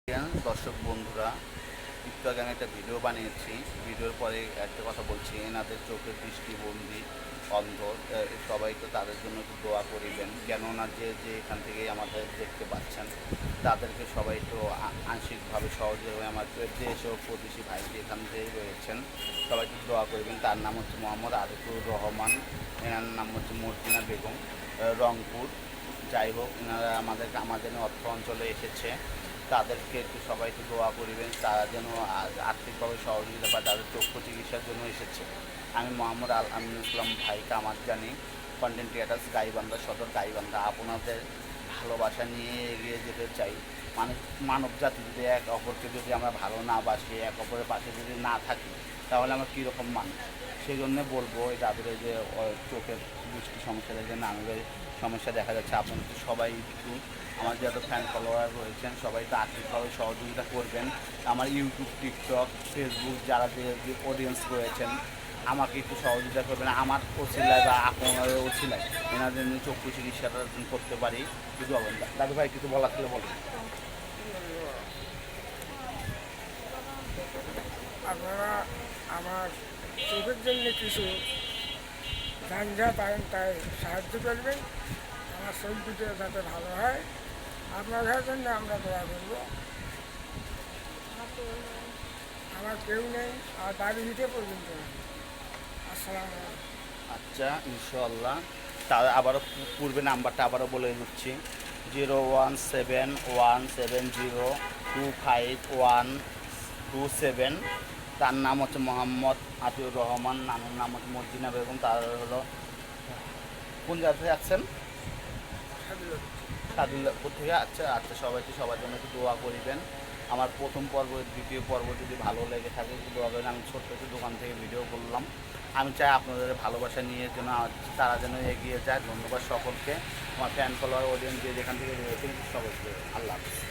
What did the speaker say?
দর্শক বন্ধুরা, একটু আগে আমি একটা ভিডিও বানিয়েছি। ভিডিওর পরে একটা কথা বলছি, এনাদের চোখের দৃষ্টিভঙ্গি অন্ধ। সবাই তো তাদের জন্য একটু দোয়া করিবেন, কেননা যে এখান থেকেই আমাদের দেখতে পাচ্ছেন তাদেরকে সবাই একটু আংশিকভাবে সহজে হয়ে আমার দেশ ও প্রতিবেশী ভাই যেখান থেকেই রয়েছেন সবাই একটু দোয়া করবেন। তার নাম হচ্ছে মোহাম্মদ আরিফুর রহমান, এনার নাম হচ্ছে মর্জিনা বেগম, রংপুর। যাই হোক, এনারা আমাদের অর্থ অঞ্চলে এসেছে, তাদেরকে একটু সবাই একটু দোয়া করিবেন, তারা যেন আর্থিকভাবে সহযোগিতা পায়। তাদের চক্ষু চিকিৎসার জন্য এসেছে। আমি মোহাম্মদ আল আমিন ইসলাম ভাই কামারজানি, কন্টেন্ট ক্রিয়েটার্স, গাইবান্ধা সদর, গাইবান্ধা। আপনাদের ভালোবাসা নিয়ে এগিয়ে যেতে চাই। মানব জাতি যদি এক অপরকে যদি আমরা ভালো না বাসি, এক অপরের পাশে যদি না থাকি, তাহলে আমরা কীরকম মানুষ? সেই জন্যে বলবো যাদের এই যে চোখের দৃষ্টি সমস্যা, যে নামের সমস্যা দেখা যাচ্ছে, আপনারা একটু সবাই একটু আমার যত ফ্যান ফলোয়ার রয়েছেন সবাই তো আর্থিকভাবে সহযোগিতা করবেন। আমার ইউটিউব, টিকটক, ফেসবুক যারা যে অডিয়েন্স রয়েছেন আমাকে একটু সহযোগিতা করবেন। আমার ওসিলায় বা আপনার ওসিলায় এনাদের জন্য চক্ষু চিকিৎসাটা করতে পারি, কিছু হবেন না। দাদু ভাই কিছু বলার থাকলে বলুন। আপনারা আমার চোখের জন্য কিছু ঝঞ্ঝা পারেন তাই সাহায্য করবেন, আমার চোখ দুটো যাতে ভালো হয়। আপনাদের জন্য আমরা দোয়া করব। আমার কেউ নেই, আর বাড়ি দিতে পর্যন্ত নেই। আসসালামু আলাইকুম। আচ্ছা, ইনশাল্লাহ। তার আবারও পূর্বে নাম্বারটা আবারও বলে দিচ্ছি, 01711251227। তার নাম হচ্ছে মোহাম্মদ আতিউর রহমান, নামের নাম হচ্ছে মর্জিনা বেগম। তার হলো কোন জায়গা থেকে আসছেন? সাদুল্লাপুর থেকে। আচ্ছা আচ্ছা, সবাইকে সবার জন্য একটু দোয়া করিবেন। আমার প্রথম পর্ব, দ্বিতীয় পর্ব যদি ভালো লেগে থাকে একটু দোয়া করেন। আমি ছোট্ট একটু দোকান থেকে ভিডিও করলাম। আমি চাই আপনাদের ভালোবাসা নিয়ে যেন তারা যেন এগিয়ে যায়। ধন্যবাদ সকলকে, আমার ফ্যান ফলোয়ার অডিয়েন্স যে যেখান থেকে রয়েছে সবাইকে। আল্লাহ হাফিজ।